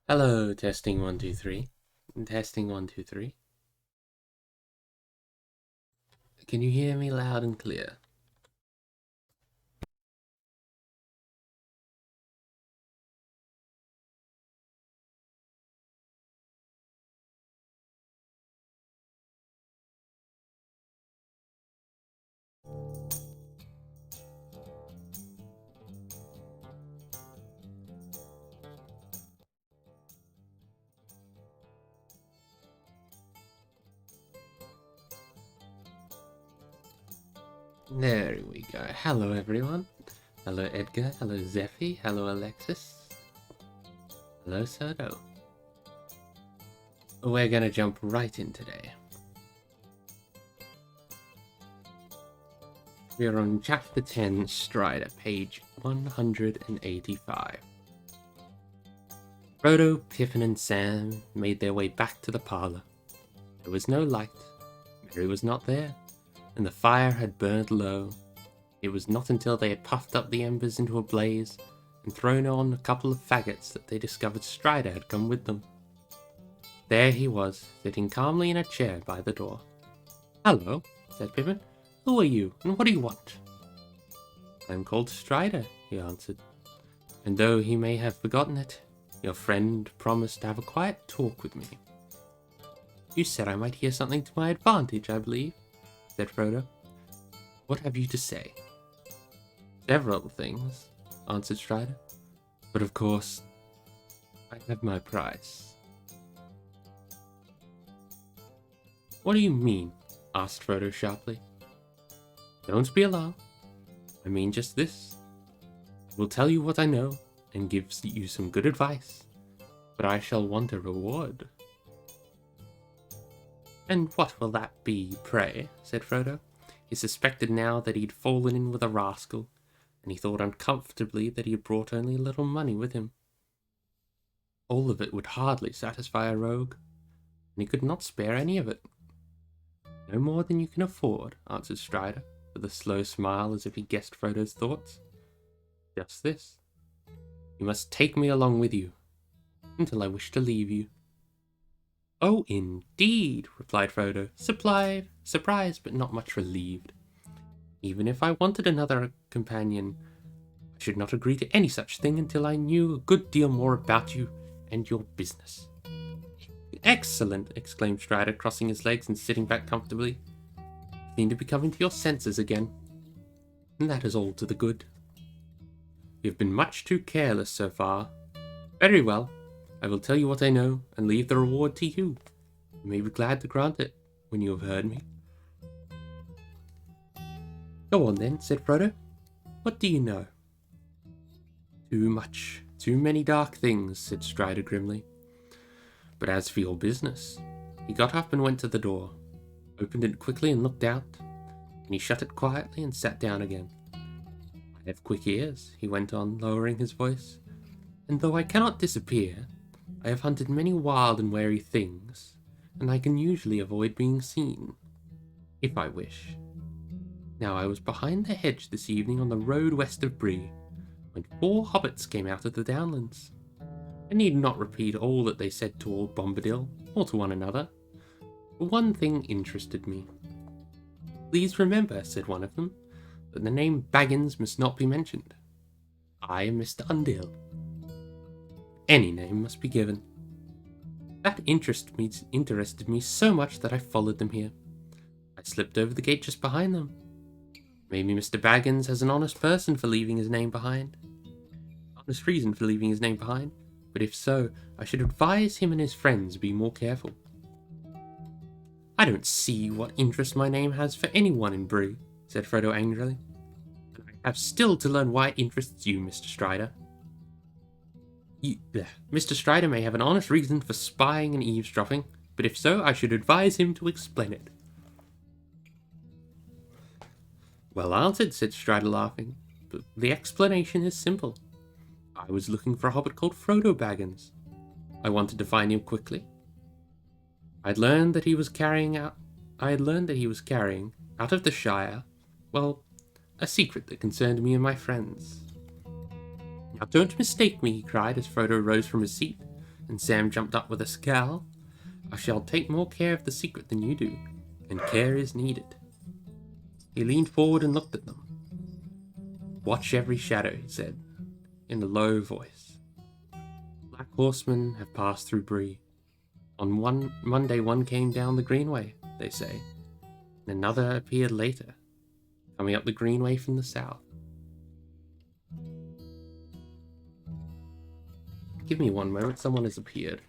Hello, testing 1 2 3. Testing 1 2 3. Can you hear me loud and clear? There we go. Hello, everyone. Hello, Edgar. Hello, Zephy. Hello, Alexis. Hello, Soto. We're gonna jump right in today. We are on Chapter 10, Strider, page 185. Frodo, Pippin, and Sam made their way back to the parlor. There was no light. Merry was not there, and the fire had burned low. It was not until they had puffed up the embers into a blaze and thrown on a couple of faggots that they discovered Strider had come with them. There he was, sitting calmly in a chair by the door. "Hello," said Pippin. "Who are you, and what do you want?" "I am called Strider," he answered, "and though he may have forgotten it, your friend promised to have a quiet talk with me." "You said I might hear something to my advantage, I believe," said Frodo. "What have you to say?" "Several things," answered Strider, "but of course, I have my price." "What do you mean?" asked Frodo sharply. "Don't be alarmed. I mean just this. I will tell you what I know and give you some good advice, but I shall want a reward." "And what will that be, pray?" said Frodo. He suspected now that he'd fallen in with a rascal, and he thought uncomfortably that he had brought only a little money with him. All of it would hardly satisfy a rogue, and he could not spare any of it. "No more than you can afford," answered Strider, with a slow smile as if he guessed Frodo's thoughts. "Just this. You must take me along with you, until I wish to leave you." "Oh, indeed," replied Frodo, surprised but not much relieved. "Even if I wanted another companion, I should not agree to any such thing until I knew a good deal more about you and your business." "Excellent!" exclaimed Strider, crossing his legs and sitting back comfortably. "You seem to be coming to your senses again, and that is all to the good. You have been much too careless so far. Very well, I will tell you what I know and leave the reward to you. You may be glad to grant it when you have heard me." "Go on then," said Frodo. "What do you know?" "Too much. Too many dark things," said Strider grimly. "But as for your business..." He got up and went to the door, opened it quickly and looked out, and he shut it quietly and sat down again. "I have quick ears," he went on, lowering his voice, "and though I cannot disappear, I have hunted many wild and wary things, and I can usually avoid being seen, if I wish. Now I was behind the hedge this evening on the road west of Bree, when 4 hobbits came out of the downlands. I need not repeat all that they said to old Bombadil, or to one another, but one thing interested me. 'Please remember,' said one of them, 'that the name Baggins must not be mentioned. I am Mr. Undil. Any name must be given.' That interested me so much that I followed them here. I slipped over the gate just behind them. Maybe Mr. Baggins has an honest reason for leaving his name behind. But if so, I should advise him and his friends be more careful." "I don't see what interest my name has for anyone in Bree," said Frodo angrily. "And I have still to learn why it interests you, Mr. Strider. Mr. Strider may have an honest reason for spying and eavesdropping, but if so, I should advise him to explain it." "Well answered," said Strider, laughing, "but the explanation is simple. I was looking for a hobbit called Frodo Baggins. I wanted to find him quickly. I had learned that he was carrying, out of the Shire, well, a secret that concerned me and my friends." "Now don't mistake me," he cried as Frodo rose from his seat, and Sam jumped up with a scowl. "I shall take more care of the secret than you do, and care is needed." He leaned forward and looked at them. "Watch every shadow," he said, in a low voice. "Black horsemen have passed through Bree. On Monday one came down the Greenway, they say, and another appeared later, coming up the Greenway from the south. Give me one moment, someone has appeared."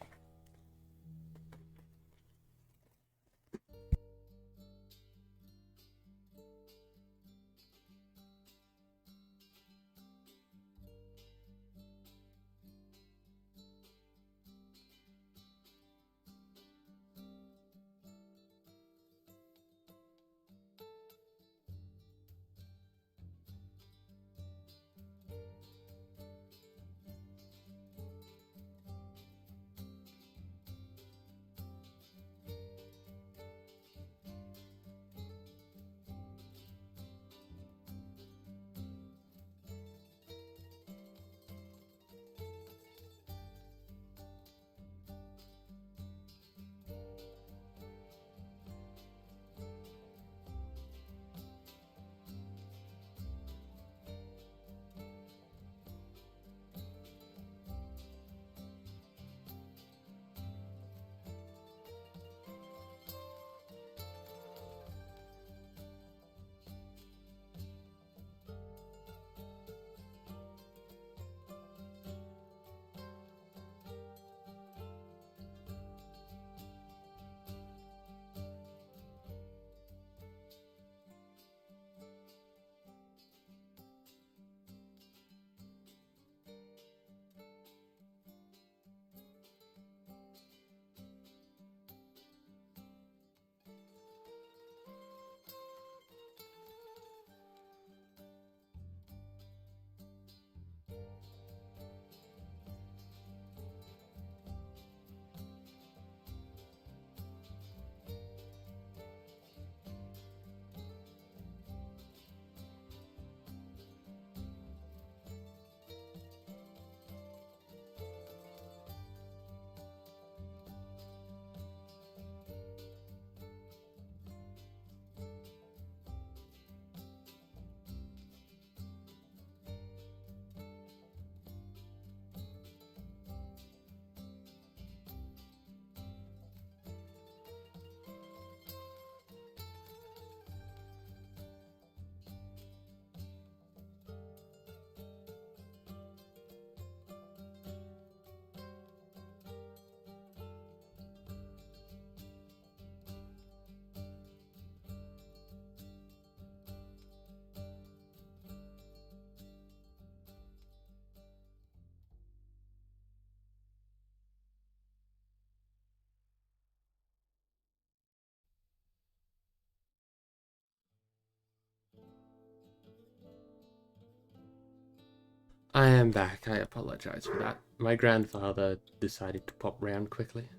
"I am back. I apologize for that. My grandfather decided to pop round quickly.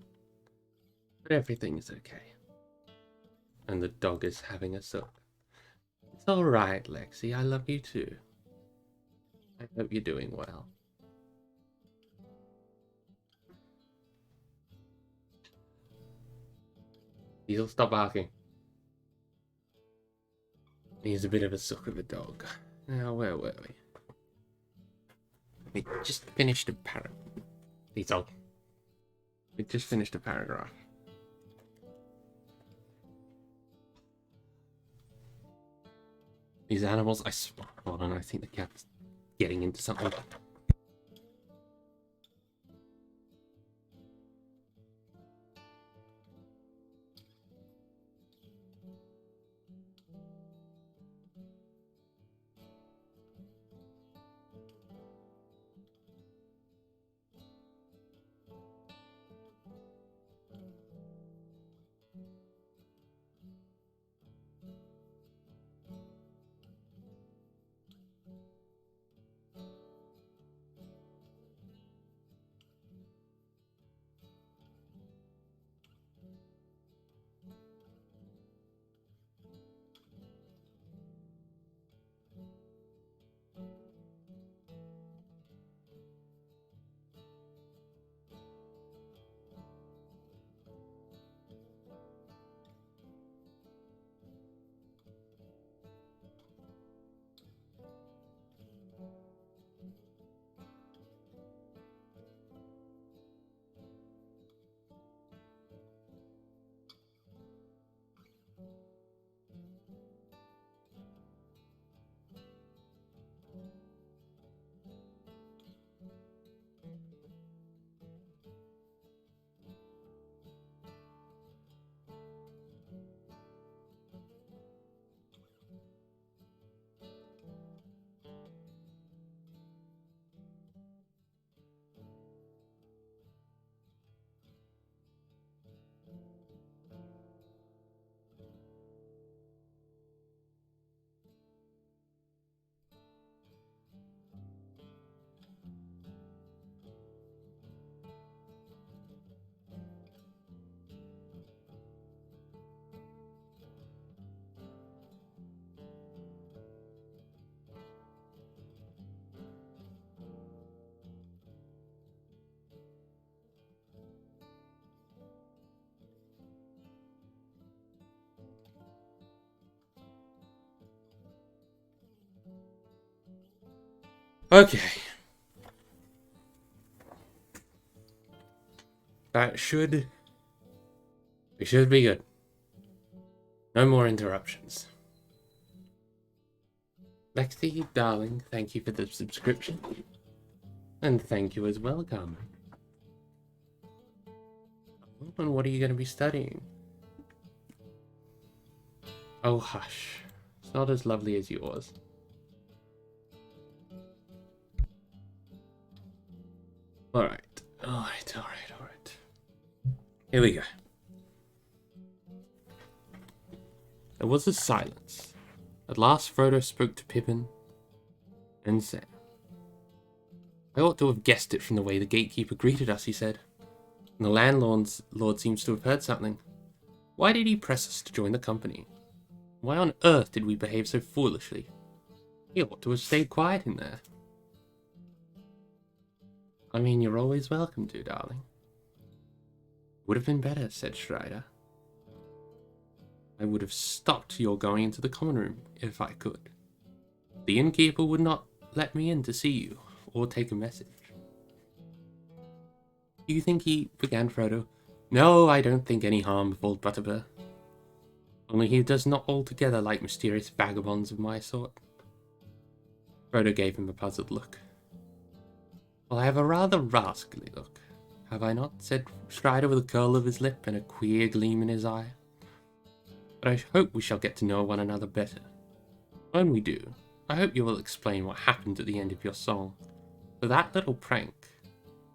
But everything is okay. And the dog is having a soak. It's alright, Lexi. I love you too. I hope you're doing well." He'll stop barking. He's a bit of a sook of a dog. Now, where were we? We just finished a paragraph. We just finished a paragraph. These animals, hold on, I think the cat's getting into something. Okay. That should... We should be good. No more interruptions. Lexi, darling, thank you for the subscription. And thank you as well, Carmen. And what are you going to be studying? Oh, hush. It's not as lovely as yours. Alright. Here we go. There was a silence. At last Frodo spoke to Pippin and said, I ought to have guessed it from the way the gatekeeper greeted us, he said. And the landlord seems to have heard something. Why did he press us to join the company? Why on earth did we behave so foolishly? He ought to have stayed quiet in there. I mean, you're always welcome to, darling. Would have been better, said Strider. I would have stopped your going into the common room if I could. The innkeeper would not let me in to see you or take a message. Do you think he... began Frodo. No, I don't think any harm befalled Butterbur. Only he does not altogether like mysterious vagabonds of my sort. Frodo gave him a puzzled look. Well, I have a rather rascally look, have I not? Said Strider with a curl of his lip and a queer gleam in his eye. But I hope we shall get to know one another better. When we do, I hope you will explain what happened at the end of your song. For that little prank...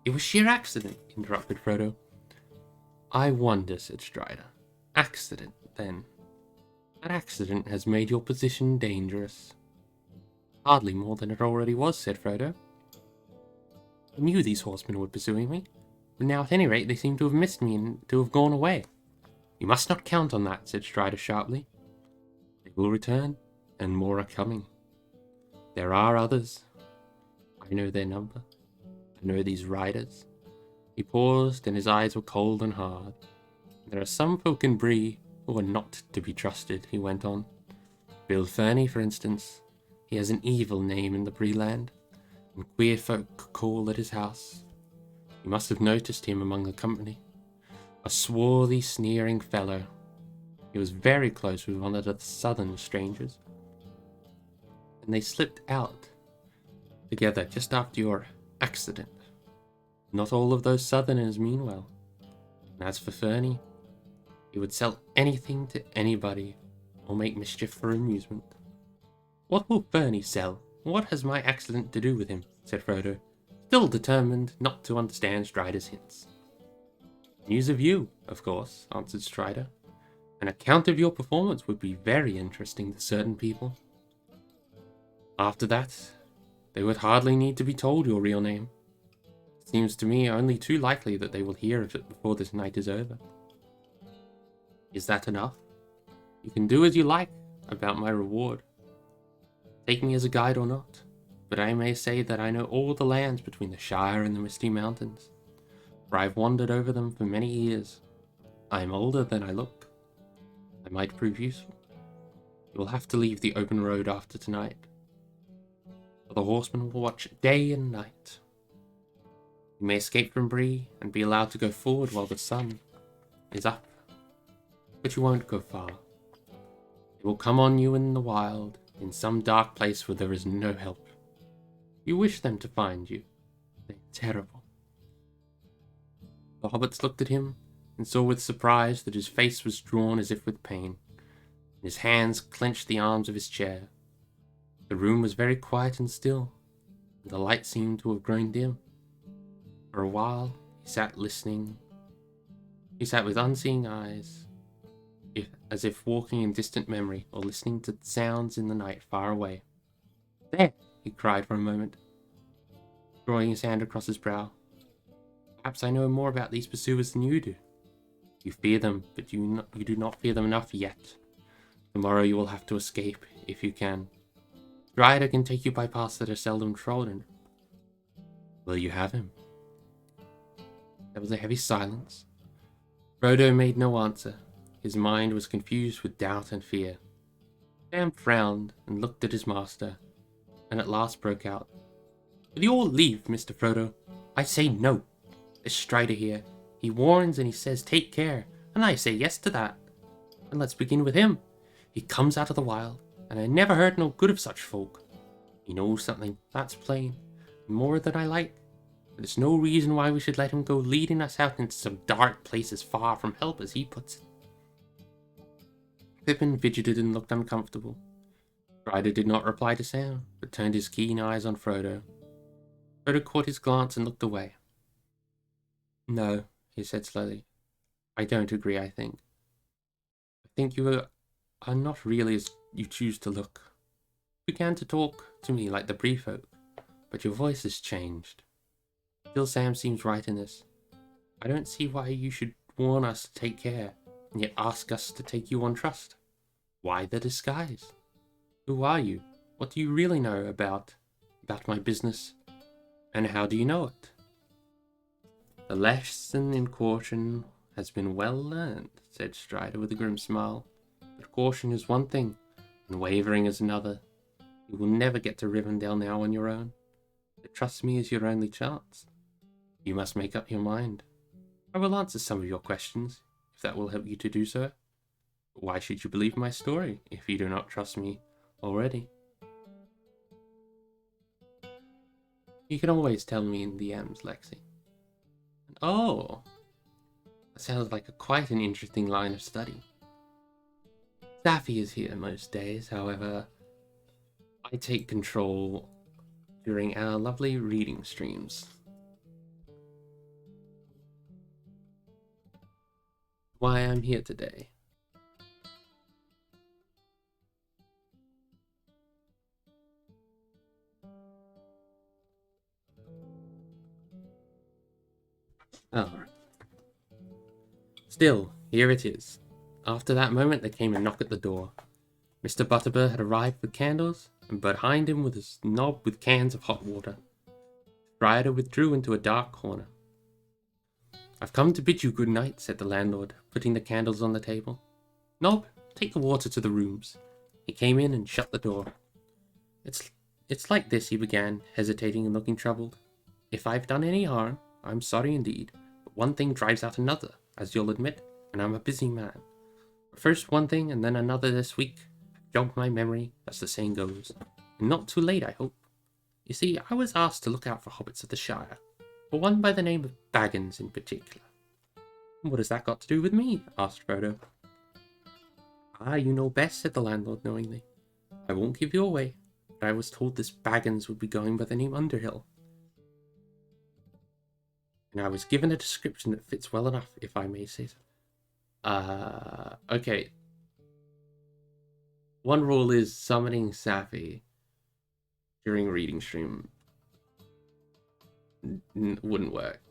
It was sheer accident, interrupted Frodo. I wonder, said Strider. Accident, then. That accident has made your position dangerous. Hardly more than it already was, said Frodo. I knew these horsemen were pursuing me, but now at any rate they seem to have missed me and to have gone away. You must not count on that, said Strider sharply. They will return, and more are coming. There are others. I know their number. I know these riders. He paused, and his eyes were cold and hard. There are some folk in Bree who are not to be trusted, he went on. Bill Ferny, for instance. He has an evil name in the Bree land, and queer folk call at his house. You must have noticed him among the company. A swarthy, sneering fellow. He was very close with one of the southern strangers. And they slipped out together just after your accident. Not all of those southerners mean well. And as for Ferny, he would sell anything to anybody or make mischief for amusement. What will Ferny sell? What has my accident to do with him? Said Frodo, still determined not to understand Strider's hints. News of you, of course, answered Strider. An account of your performance would be very interesting to certain people. After that, they would hardly need to be told your real name. It seems to me only too likely that they will hear of it before this night is over. Is that enough? You can do as you like about my reward. Take me as a guide or not, but I may say that I know all the lands between the Shire and the Misty Mountains, for I've wandered over them for many years. I am older than I look. I might prove useful. You will have to leave the open road after tonight, for the horsemen will watch day and night. You may escape from Bree and be allowed to go forward while the sun is up, but you won't go far. It will come on you in the wild, in some dark place where there is no help. You wish them to find you. They're terrible. The hobbits looked at him and saw with surprise that his face was drawn as if with pain, and his hands clenched the arms of his chair. The room was very quiet and still, and the light seemed to have grown dim. For a while he sat listening. He sat with unseeing eyes, as if walking in distant memory or listening to sounds in the night far away. There! He cried for a moment, drawing his hand across his brow. Perhaps I know more about these pursuers than you do. You fear them, but you do not fear them enough yet. Tomorrow you will have to escape, if you can. Strider can take you by paths that are seldom trodden. Will you have him? There was a heavy silence. Frodo made no answer. His mind was confused with doubt and fear. Sam frowned and looked at his master, and at last broke out. Will you all leave, Mr. Frodo? I say no. This Strider here, he warns and he says take care, and I say yes to that. And let's begin with him. He comes out of the wild, and I never heard no good of such folk. He knows something, that's plain, more than I like. But there's no reason why we should let him go leading us out into some dark places far from help, as he puts it. Pippin fidgeted and looked uncomfortable. Strider did not reply to Sam, but turned his keen eyes on Frodo. Frodo caught his glance and looked away. No, he said slowly. I don't agree, I think. I think you are not really as you choose to look. You began to talk to me like the Bree folk, but your voice has changed. Still, Sam seems right in this. I don't see why you should warn us to take care, and yet ask us to take you on trust. Why the disguise? Who are you? What do you really know about my business? And how do you know it? The lesson in caution has been well learned, said Strider with a grim smile. But caution is one thing, and wavering is another. You will never get to Rivendell now on your own. But trust me is your only chance. You must make up your mind. I will answer some of your questions, if that will help you to do so. But why should you believe my story, if you do not trust me already? You can always tell me in DMs, Lexi. Oh, that sounds like quite an interesting line of study. Safi is here most days, however, I take control during our lovely reading streams. Why I'm here today. Oh. Still, here it is. After that moment, there came a knock at the door. Mr. Butterbur had arrived with candles, and behind him was a knob with cans of hot water. Strider withdrew into a dark corner. I've come to bid you good night, said the landlord, putting the candles on the table. Knob, take the water to the rooms. He came in and shut the door. It's like this, he began, hesitating and looking troubled. If I've done any harm, I'm sorry indeed, but one thing drives out another, as you'll admit, and I'm a busy man. First one thing and then another this week. I've jogged my memory, as the saying goes. And not too late, I hope. You see, I was asked to look out for hobbits of the Shire, but one by the name of Baggins in particular. What has that got to do with me? Asked Frodo. Ah, you know best, said the landlord knowingly. I won't give you away, but I was told this Baggins would be going by the name Underhill. And I was given a description that fits well enough, if I may say so. Okay. One rule is summoning Safi during reading stream wouldn't work.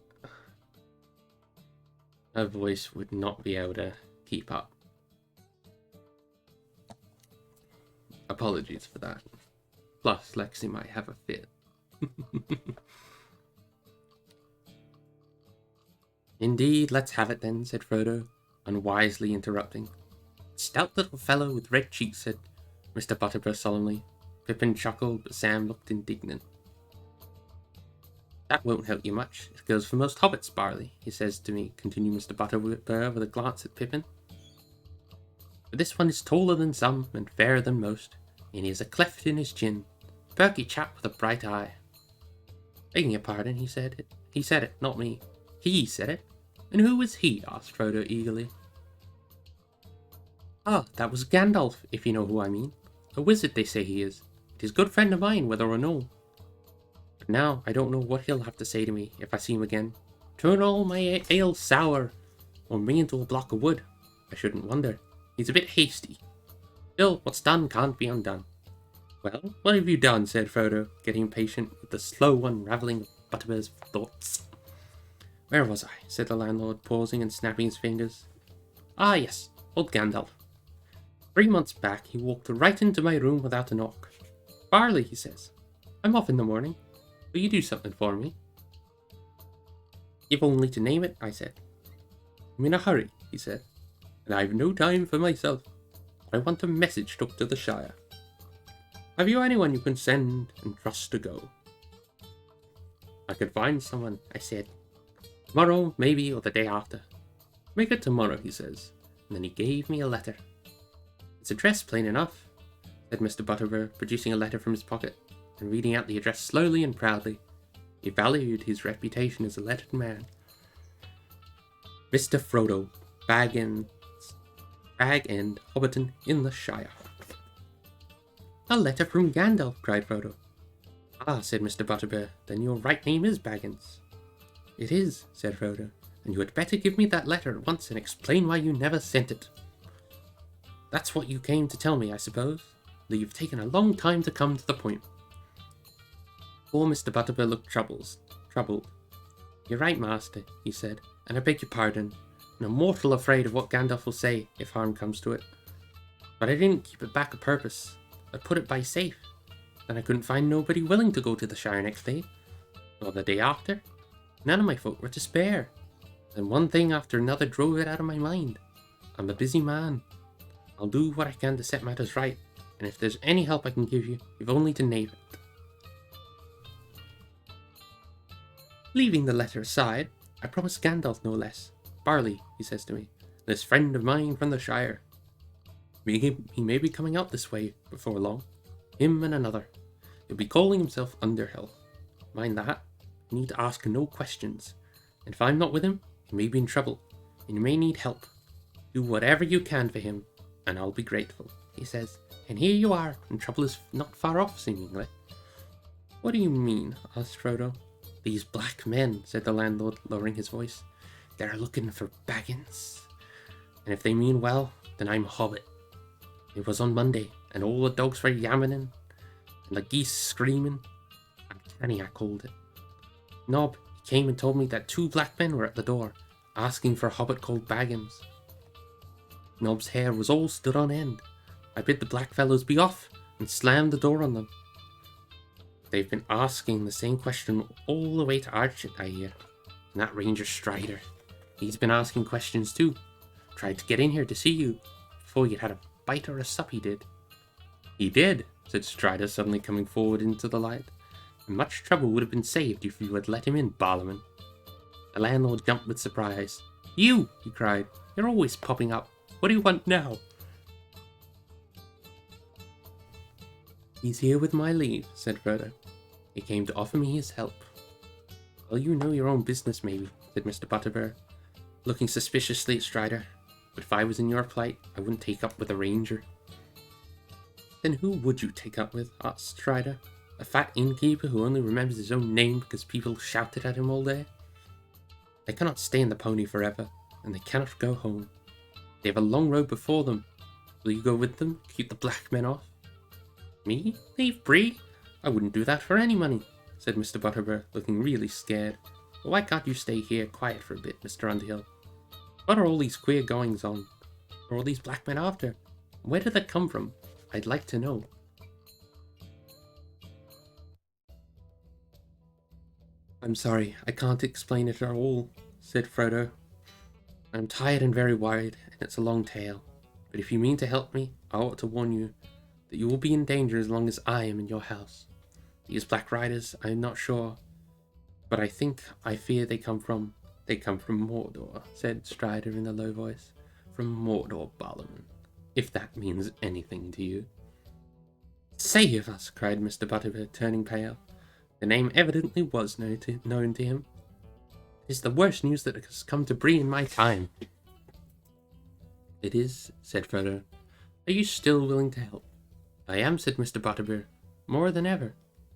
Her voice would not be able to keep up. Apologies for that. Plus, Lexi might have a fit. Indeed, let's have it then, said Frodo, unwisely interrupting. Stout little fellow with red cheeks, said Mr. Butterbur solemnly. Pippin chuckled, but Sam looked indignant. That won't help you much. It goes for most hobbits, Barley, he says to me, continued Mr. Butterbur with a glance at Pippin. But this one is taller than some, and fairer than most, and he has a cleft in his chin. Perky chap with a bright eye. Begging your pardon, he said it. He said it, not me. He said it. And who was he? Asked Frodo eagerly. Ah, that was Gandalf, if you know who I mean. A wizard, they say he is. He's a good friend of mine, whether or no. But now, I don't know what he'll have to say to me, if I see him again. Turn all my ale sour, or me into a block of wood. I shouldn't wonder. He's a bit hasty. Still, what's done can't be undone. Well, what have you done? Said Frodo, getting impatient with the slow unravelling of Butterbur's thoughts. Where was I? Said the landlord, pausing and snapping his fingers. Ah, yes, old Gandalf. 3 months back, he walked right into my room without a knock. Barley, he says, I'm off in the morning. Will you do something for me? If only to name it, I said. I'm in a hurry, he said, and I've no time for myself. I want a message took to the Shire. Have you anyone you can send and trust to go? I could find someone, I said. Tomorrow, maybe, or the day after. Make it tomorrow, he says, and then he gave me a letter. It's addressed plain enough, said Mr. Butterbur, producing a letter from his pocket, and reading out the address slowly and proudly. He valued his reputation as a lettered man. Mr. Frodo, Bag End, Hobbiton in the Shire. A letter from Gandalf, cried Frodo. Ah, said Mr. Butterbur, then your right name is Baggins. It is, said Frodo, and you had better give me that letter at once and explain why you never sent it. That's what you came to tell me, I suppose, though you've taken a long time to come to the point. Poor Mr. Butterbur looked troubled. You're right, master, he said, and I beg your pardon, and I'm mortal afraid of what Gandalf will say if harm comes to it. But I didn't keep it back a purpose. I put it by safe. Then I couldn't find nobody willing to go to the Shire next day, or the day after. None of my folk were to spare. And one thing after another drove it out of my mind. I'm a busy man. I'll do what I can to set matters right, and if there's any help I can give you, you've only to name it. Leaving the letter aside, I promised Gandalf no less. Barley, he says to me, this friend of mine from the Shire. He may be coming out this way before long. Him and another. He'll be calling himself Underhill. Mind that. You need to ask no questions. And if I'm not with him, he may be in trouble, and you may need help. Do whatever you can for him, and I'll be grateful, he says. And here you are, and trouble is not far off, seemingly. What do you mean? Asked Frodo. These black men, said the landlord, lowering his voice. They're looking for Baggins. And if they mean well, then I'm a hobbit. It was on Monday, and all the dogs were yammering, and the geese screaming. Uncanny, I called it. Nob, he came and told me that 2 black men were at the door, asking for a hobbit called Baggins. Nob's hair was all stood on end. I bid the black fellows be off, and slammed the door on them. They've been asking the same question all the way to Archit, I hear. And that Ranger Strider, he's been asking questions too. Tried to get in here to see you, before you'd had a bite or a sup, he did. He did, said Strider, suddenly coming forward into the light. And much trouble would have been saved if you had let him in, Barlaman. The landlord jumped with surprise. You, he cried, you're always popping up. What do you want now? He's here with my leave, said Frodo. He came to offer me his help. Well, you know your own business, maybe, said Mr. Butterbur, looking suspiciously at Strider. But if I was in your plight, I wouldn't take up with a ranger. Then who would you take up with? Asked Strider. A fat innkeeper who only remembers his own name because people shouted at him all day? They cannot stay in the pony forever, and they cannot go home. They have a long road before them. Will you go with them, keep the black men off? Me? Leave Bree? I wouldn't do that for any money, said Mr. Butterbur, looking really scared. But why can't you stay here quiet for a bit, Mr. Underhill? What are all these queer goings on? What are all these black men after? Where did they come from? I'd like to know. I'm sorry, I can't explain it at all, said Frodo. I'm tired and very worried, and it's a long tale. But if you mean to help me, I ought to warn you that you will be in danger as long as I am in your house. These Black Riders, I am not sure, but I fear they come from Mordor, said Strider in a low voice. From Mordor, Barlaman, if that means anything to you. Save us, cried Mr. Butterbur, turning pale. The name evidently was known to him. It is the worst news that has come to Bree in my time. It is, said Frodo. Are you still willing to help? I am, said Mr. Butterbur, more than ever,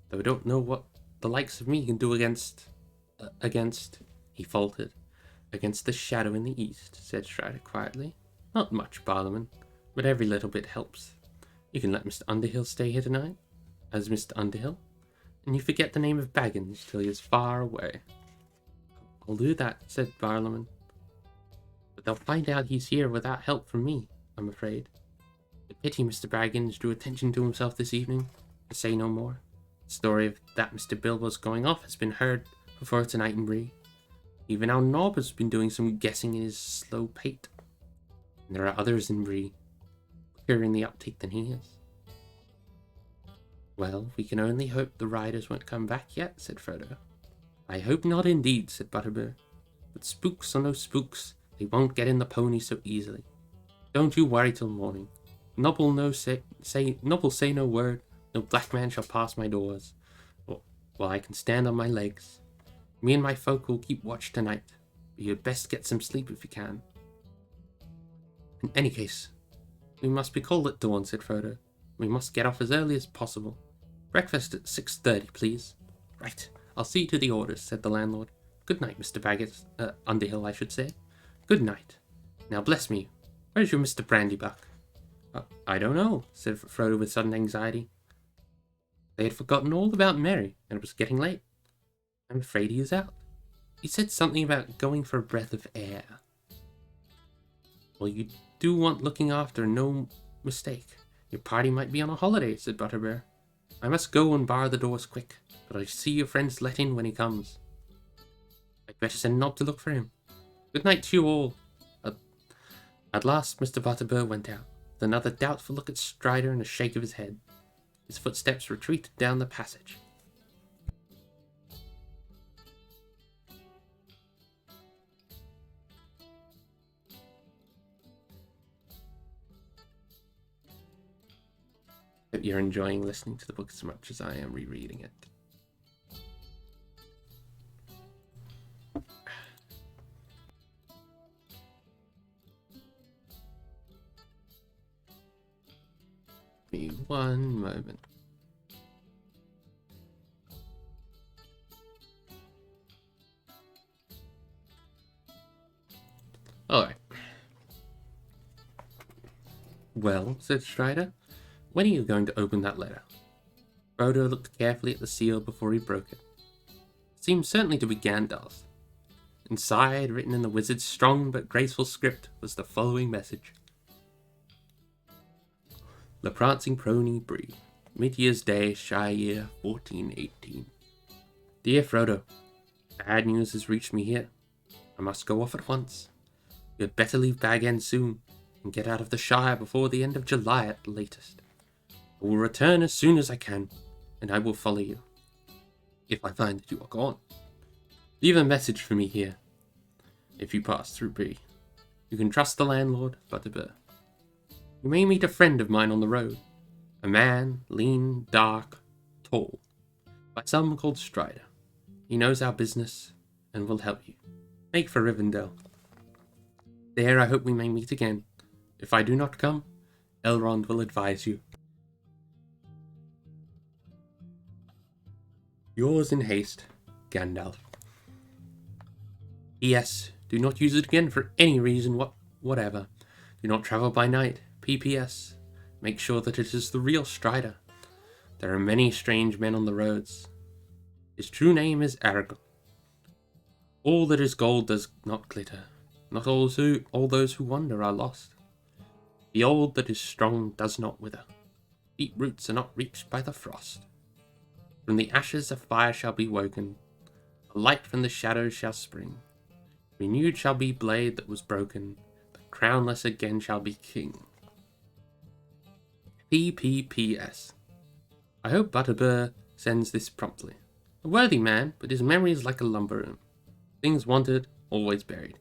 though I don't know what the likes of me can do against, he faltered. Against the shadow in the east, said Strider quietly. Not much, Barlaman, but every little bit helps. You can let Mr. Underhill stay here tonight, as Mr. Underhill, and you forget the name of Baggins till he is far away. I'll do that, said Barlaman. But they'll find out he's here without help from me, I'm afraid. The pity Mr. Baggins drew attention to himself this evening, to say no more. The story of that Mr. Bilbo's going off has been heard before tonight in Bree. Even our Nob has been doing some guessing in his slow pate. And there are others in Bree, quicker in the uptake than he is. Well, we can only hope the riders won't come back yet, said Frodo. I hope not indeed, said Butterbur. But spooks or no spooks, they won't get in the pony so easily. Don't you worry till morning. Nobble say no word, no black man shall pass my doors, while I can stand on my legs. Me and my folk will keep watch tonight, but you'd best get some sleep if you can. In any case, we must be called at dawn, said Frodo. We must get off as early as possible. Breakfast at 6:30, please. Right, I'll see to the orders, said the landlord. Good night, Mr. Baggett, Underhill, I should say. Good night. Now bless me, where's your Mr. Brandybuck? I don't know, said Frodo with sudden anxiety. They had forgotten all about Merry, and it was getting late. I'm afraid he is out. He said something about going for a breath of air. Well, you do want looking after, no mistake. Your party might be on a holiday, said Butterbur. I must go and bar the doors quick, but I see your friend's let in when he comes. I'd better send Nob to look for him. Good night to you all. At last Mr. Butterbur went out, with another doubtful look at Strider and a shake of his head. His footsteps retreated down the passage. Hope you're enjoying listening to the book as much as I am rereading it. Give me one moment. Alright. Well, said Strider, when are you going to open that letter? Frodo looked carefully at the seal before he broke it. It seemed certainly to be Gandalf's. Inside, written in the wizard's strong but graceful script, was the following message. The Prancing Pony Bree, Mid-Year's Day, Shire Year 1418. Dear Frodo, bad news has reached me here. I must go off at once. You had better leave Bag End soon, and get out of the Shire before the end of July at the latest. I will return as soon as I can, and I will follow you, if I find that you are gone. Leave a message for me here, if you pass through Bree. You can trust the landlord, Butterbur. You may meet a friend of mine on the road, a man, lean, dark, tall, by some called Strider. He knows our business, and will help you. Make for Rivendell. There I hope we may meet again. If I do not come, Elrond will advise you. Yours in haste, Gandalf. P.S. Do not use it again for any reason whatever. Do not travel by night. P.P.S. Make sure that it is the real Strider. There are many strange men on the roads. His true name is Aragorn. All that is gold does not glitter. Not all those who wander are lost. The old that is strong does not wither. Deep roots are not reached by the frost. From the ashes a fire shall be woken. A light from the shadows shall spring. Renewed shall be blade that was broken. The crownless again shall be king. P.P.P.S. I hope Butterbur sends this promptly. A worthy man, but his memory is like a lumber room. Things wanted, always buried.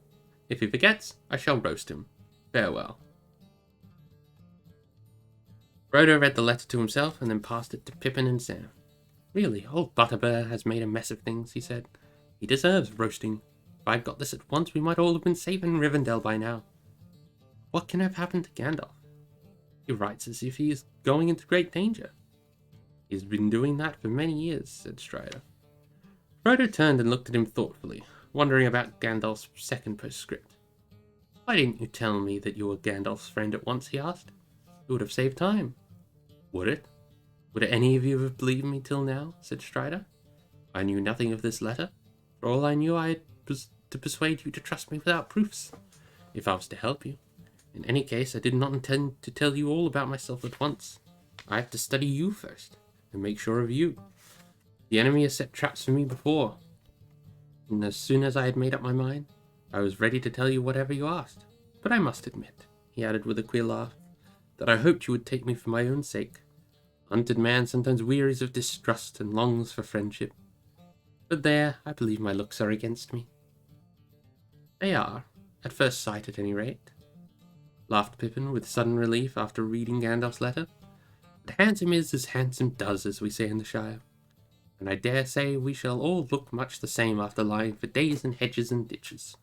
If he forgets, I shall roast him. Farewell. Frodo read the letter to himself and then passed it to Pippin and Sam. Really, old Butterbur has made a mess of things, he said. He deserves roasting. If I'd got this at once, we might all have been safe in Rivendell by now. What can have happened to Gandalf? He writes as if he is going into great danger. He's been doing that for many years, said Strider. Frodo turned and looked at him thoughtfully, wondering about Gandalf's second postscript. Why didn't you tell me that you were Gandalf's friend at once, he asked. It would have saved time. Would it? Would any of you have believed me till now? Said Strider. I knew nothing of this letter. For all I knew, I was to persuade you to trust me without proofs, if I was to help you. In any case, I did not intend to tell you all about myself at once. I have to study you first, and make sure of you. The enemy has set traps for me before, and as soon as I had made up my mind, I was ready to tell you whatever you asked. But I must admit, he added with a queer laugh, that I hoped you would take me for my own sake. A hunted man sometimes wearies of distrust and longs for friendship. But there, I believe my looks are against me. They are, at first sight at any rate, laughed Pippin with sudden relief after reading Gandalf's letter. But handsome is as handsome does, as we say in the Shire, and I dare say we shall all look much the same after lying for days in hedges and ditches.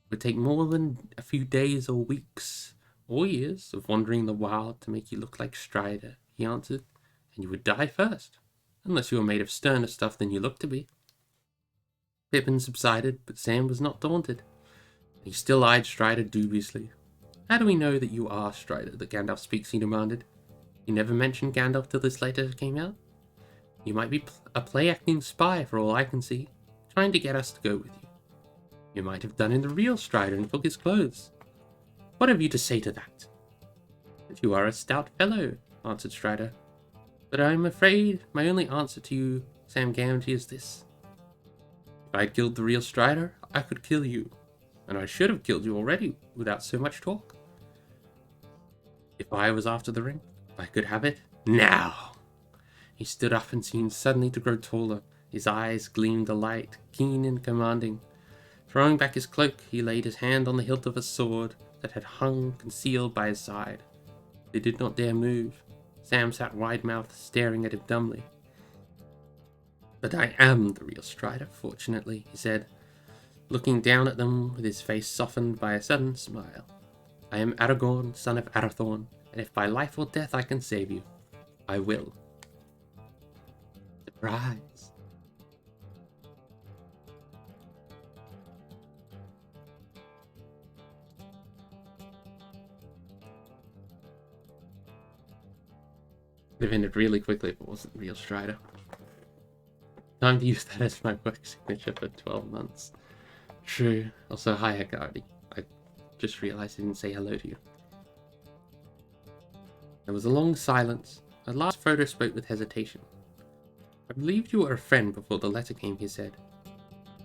It would take more than a few days or weeks or years of wandering the wild to make you look like Strider, he answered, and you would die first, unless you were made of sterner stuff than you look to be. Pippin subsided, but Sam was not daunted. He still eyed Strider dubiously. How do we know that you are Strider that Gandalf speaks, he demanded. You never mentioned Gandalf till this letter came out? You might be a play-acting spy for all I can see, trying to get us to go with you. You might have done in the real Strider and took his clothes. What have you to say to that? That you are a stout fellow, answered Strider. But I am afraid my only answer to you, Sam Gamgee, is this. If I had killed the real Strider, I could kill you, and I should have killed you already without so much talk. If I was after the ring, if I could have it, now! He stood up and seemed suddenly to grow taller. His eyes gleamed a light, keen and commanding. Throwing back his cloak, he laid his hand on the hilt of a sword that had hung concealed by his side. They did not dare move. Sam sat wide-mouthed, staring at him dumbly. But I am the real Strider, fortunately, he said, looking down at them with his face softened by a sudden smile. I am Aragorn, son of Arathorn, and if by life or death I can save you, I will. Surprise! Could have ended really quickly if it wasn't real Strider. Time to use that as my work signature for 12 months. True. Also, hi, Haggardy. I just realized I didn't say hello to you. There was a long silence. At last, Frodo spoke with hesitation. I believed you were a friend before the letter came, he said.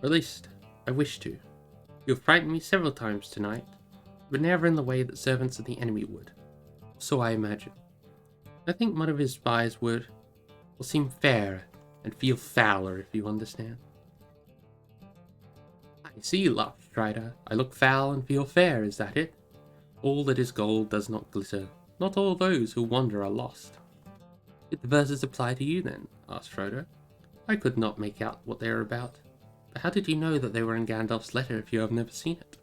Or at least, I wish to. You have frightened me several times tonight, but never in the way that servants of the enemy would. So I imagine. I think one of his spies will seem fairer and feel fouler, if you understand. I see, laughed Strider. I look foul and feel fair, is that it? All that is gold does not glitter. Not all those who wander are lost. Did the verses apply to you, then? Asked Frodo. I could not make out what they were about. But how did you know that they were in Gandalf's letter if you have never seen it?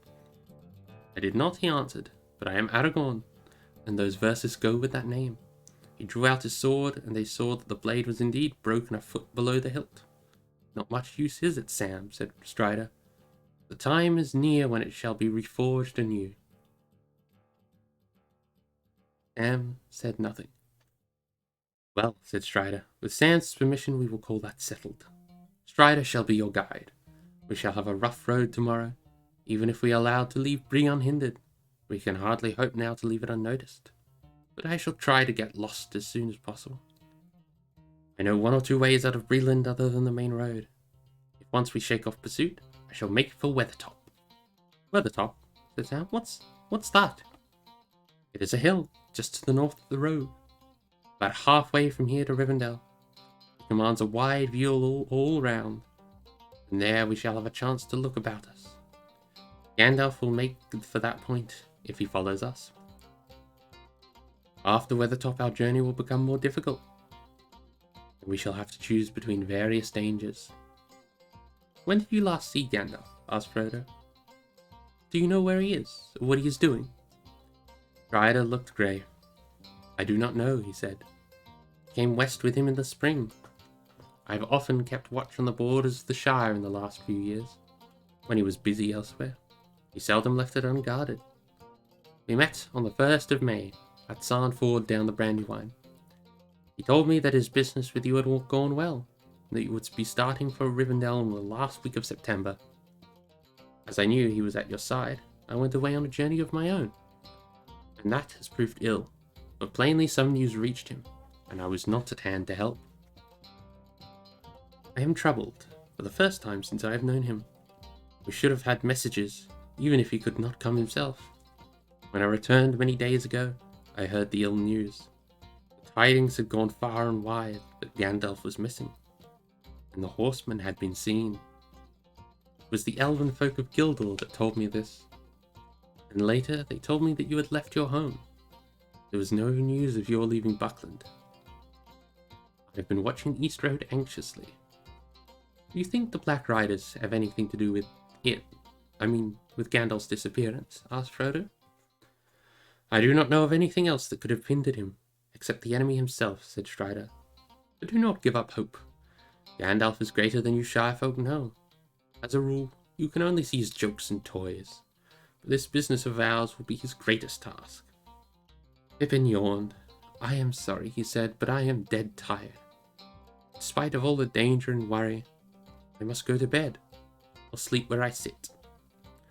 I did not, he answered, but I am Aragorn, and those verses go with that name. He drew out his sword, and they saw that the blade was indeed broken a foot below the hilt. Not much use is it, Sam, said Strider. The time is near when it shall be reforged anew. Sam said nothing. Well, said Strider, with Sam's permission we will call that settled. Strider shall be your guide. We shall have a rough road tomorrow, even if we are allowed to leave Bree unhindered. We can hardly hope now to leave it unnoticed. But I shall try to get lost as soon as possible. I know one or two ways out of Breeland other than the main road. If once we shake off pursuit, I shall make for Weathertop. Weathertop? Said Sam. What's that? It is a hill, just to the north of the road. About halfway from here to Rivendell. It commands a wide view all round. And there we shall have a chance to look about us. Gandalf will make for that point if he follows us. After Weathertop our journey will become more difficult. And we shall have to choose between various dangers. When did you last see Gandalf? Asked Frodo. Do you know where he is, or what he is doing? Strider looked grey. I do not know, he said. I came west with him in the spring. I have often kept watch on the borders of the Shire in the last few years, when he was busy elsewhere. He seldom left it unguarded. We met on the 1st of May, at Sandford down the Brandywine. He told me that his business with you had gone well, and that you would be starting for Rivendell in the last week of September. As I knew he was at your side, I went away on a journey of my own, and that has proved ill, but plainly some news reached him, and I was not at hand to help. I am troubled, for the first time since I have known him. We should have had messages, even if he could not come himself. When I returned many days ago, I heard the ill news. The tidings had gone far and wide that Gandalf was missing. and the horseman had been seen. It was the elven folk of Gildor that told me this, and later they told me that you had left your home. There was no news of your leaving Buckland. I've been watching East Road anxiously. Do you think the Black Riders have anything to do with it? With Gandalf's disappearance? Asked Frodo. I do not know of anything else that could have hindered him, except the enemy himself, said Strider. But do not give up hope. Gandalf is greater than you Shire folk know. As a rule, you can only see his jokes and toys, but this business of ours will be his greatest task. Pippin yawned. I am sorry, he said, but I am dead tired. In spite of all the danger and worry, I must go to bed. I'll sleep where I sit.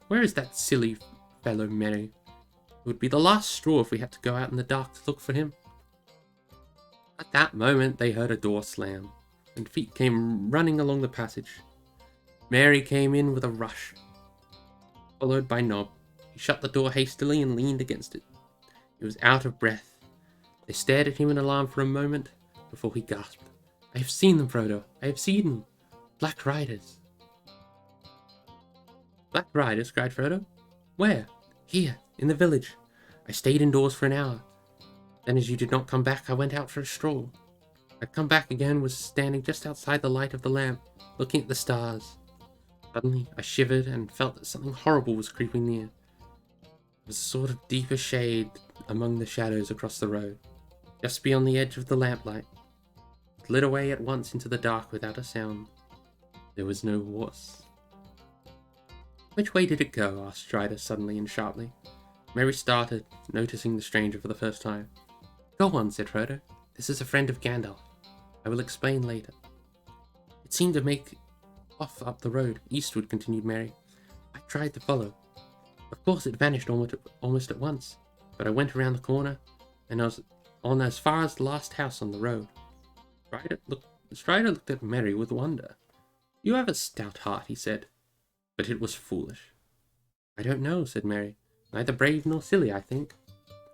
Where is that silly fellow Merry? It would be the last straw if we had to go out in the dark to look for him. At that moment they heard a door slam, and feet came running along the passage. Mary came in with a rush, followed by Nob. He shut the door hastily and leaned against it. He was out of breath. They stared at him in alarm for a moment before he gasped. I have seen them, Frodo. I have seen them. Black Riders. Black Riders? Cried Frodo. Where? Here, in the village. I stayed indoors for an hour. Then as you did not come back, I went out for a stroll. I'd come back again, was standing just outside the light of the lamp, looking at the stars. Suddenly, I shivered and felt that something horrible was creeping near. It was a sort of deeper shade among the shadows across the road, just beyond the edge of the lamplight. It lit away at once into the dark without a sound. There was no horse. Which way did it go? Asked Strider suddenly and sharply. Merry started, noticing the stranger for the first time. Go on, said Frodo. This is a friend of Gandalf. I will explain later. It seemed to make off up the road, eastward, continued Merry. I tried to follow. Of course it vanished almost at once, but I went around the corner, and I was on as far as the last house on the road. Strider looked at Merry with wonder. You have a stout heart, he said, but it was foolish. I don't know, said Merry. Neither brave nor silly, I think.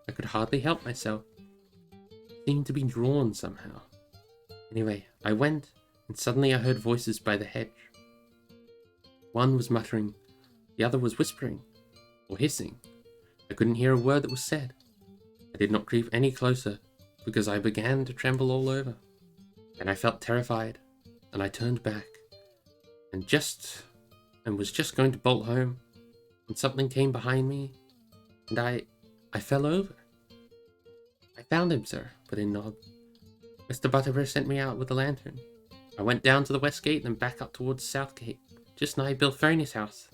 I could hardly help myself. I seemed to be drawn somehow. Anyway, I went, and suddenly I heard voices by the hedge. One was muttering, the other was whispering, or hissing. I couldn't hear a word that was said. I did not creep any closer, because I began to tremble all over. Then I felt terrified, and I turned back, and was just going to bolt home, and something came behind me, and I fell over. I found him, sir, put in Nob. Mr. Butterbur sent me out with a lantern. I went down to the west gate, then back up towards the south gate, just nigh Bill Ferny's house.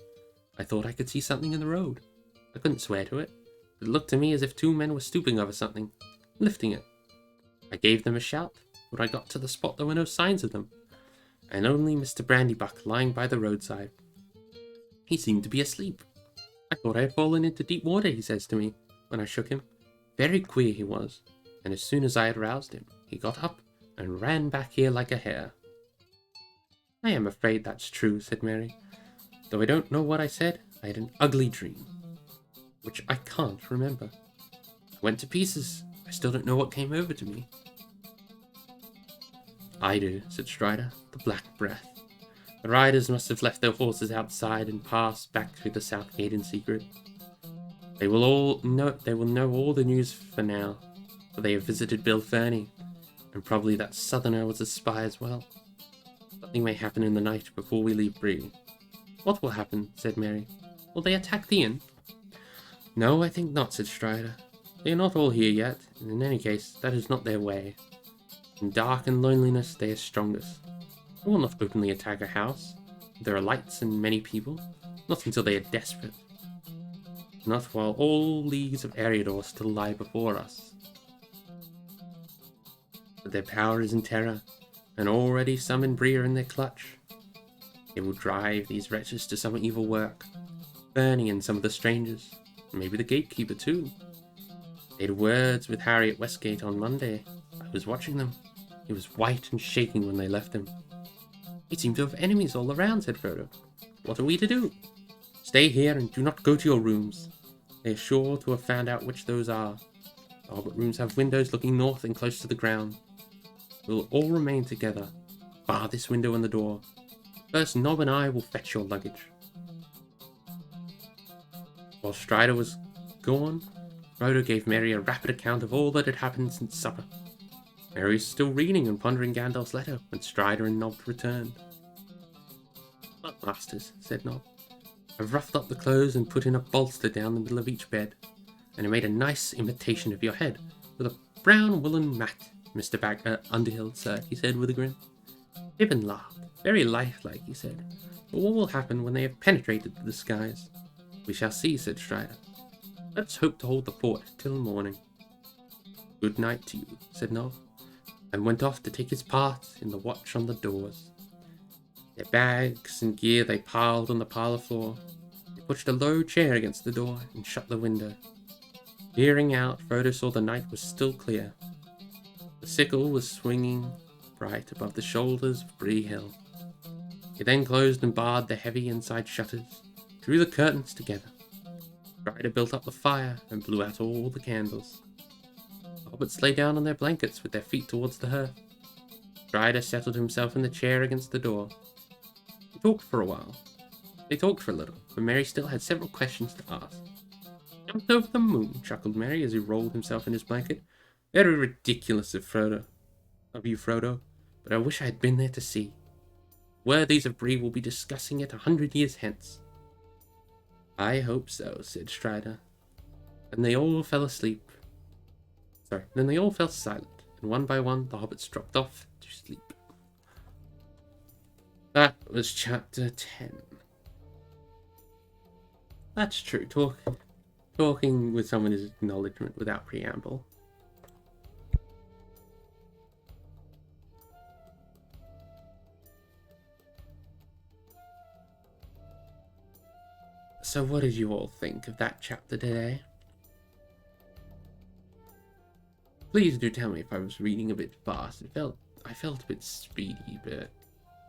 I thought I could see something in the road. I couldn't swear to it. It looked to me as if two men were stooping over something, lifting it. I gave them a shout. When I got to the spot, there were no signs of them, and only Mr. Brandybuck lying by the roadside. He seemed to be asleep. I thought I had fallen into deep water, he says to me, when I shook him. Very queer he was, and as soon as I had roused him, he got up and ran back here like a hare. I am afraid that's true, said Mary. Though I don't know what I said, I had an ugly dream, which I can't remember. I went to pieces. I still don't know what came over to me. I do, said Strider, the Black Breath. The riders must have left their horses outside and passed back through the south gate in secret. They will know all the news for now, for they have visited Bill Ferny, and probably that southerner was a spy as well. Something may happen in the night before we leave Bree. What will happen? Said Mary. Will they attack the inn? No, I think not, said Strider. They are not all here yet, and in any case, that is not their way. In dark and loneliness, they are strongest. They will not openly attack a house. There are lights and many people. Not until they are desperate. Not while all leagues of Eriador still lie before us. But their power is in terror, and already some in Bree are in their clutch. They will drive these wretches to some evil work, Bernie and some of the strangers, and maybe the gatekeeper too. They had words with Harry at Westgate on Monday. I was watching them. He was white and shaking when they left him. He seemed to have enemies all around, said Frodo. What are we to do? Stay here and do not go to your rooms. They are sure to have found out which those are. The Hobbit rooms have windows looking north and close to the ground. We will all remain together. bar this window and the door. First, Nob and I will fetch your luggage. While Strider was gone, Frodo gave Merry a rapid account of all that had happened since supper. Merry was still reading and pondering Gandalf's letter when Strider and Nob returned. "Look, masters," said Nob. "I've roughed up the clothes and put in a bolster down the middle of each bed, and I made a nice imitation of your head, with a brown woolen mat, Mr. Underhill, sir," he said with a grin. Pippin laughed. "Very lifelike," he said. "But what will happen when they have penetrated the disguise?" "We shall see," said Strider. "Let's hope to hold the fort till morning." "Good night to you," said Nob, and went off to take his part in the watch on the doors. Their bags and gear they piled on the parlour floor. They pushed a low chair against the door and shut the window. Peering out, Frodo saw the night was still clear. The sickle was swinging bright above the shoulders of Bree Hill. He then closed and barred the heavy inside shutters, drew the curtains together. Strider built up the fire and blew out all the candles. The hobbits lay down on their blankets with their feet towards the hearth. Strider settled himself in the chair against the door. He talked for a while. They talked for a little, but Merry still had several questions to ask. "Jumped over the moon," chuckled Merry as he rolled himself in his blanket. "Very ridiculous of you, Frodo, but I wish I had been there to see. Worthies of Bree will be discussing it 100 years hence." "I hope so," said Strider. And they all fell asleep. Then they all fell silent, and one by one the hobbits dropped off to sleep. That was chapter 10. That's true. Talking with someone is acknowledgement without preamble. So what did you all think of that chapter today? Please do tell me if I was reading a bit fast. I felt a bit speedy, but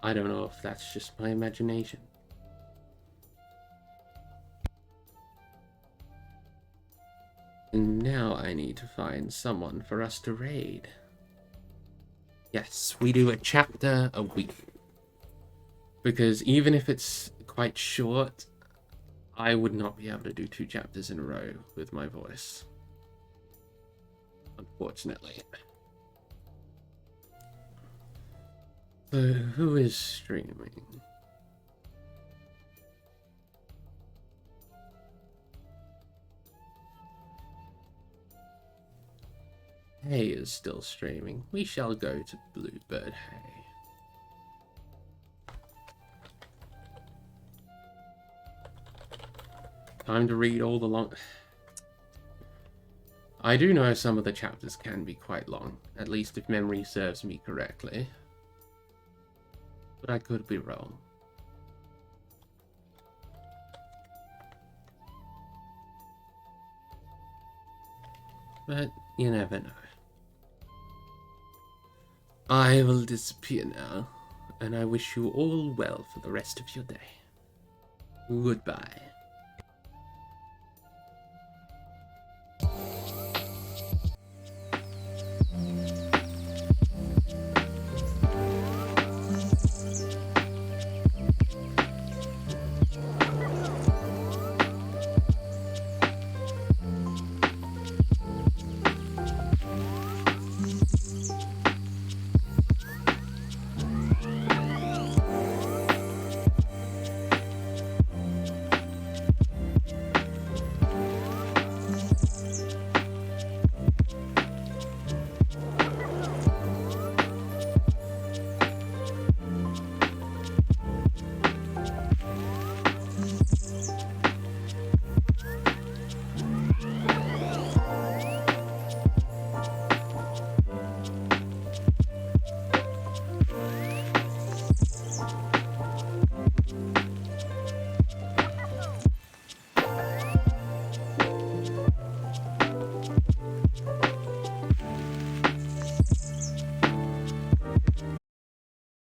I don't know if that's just my imagination. And now I need to find someone for us to raid. Yes, we do a chapter a week. Because even if it's quite short, I would not be able to do 2 chapters in a row with my voice. Unfortunately. So, who is streaming? Hay is still streaming. We shall go to Bluebird Hay. Time to read all the long... I do know some of the chapters can be quite long, at least if memory serves me correctly. But I could be wrong. But you never know. I will disappear now, and I wish you all well for the rest of your day. Goodbye.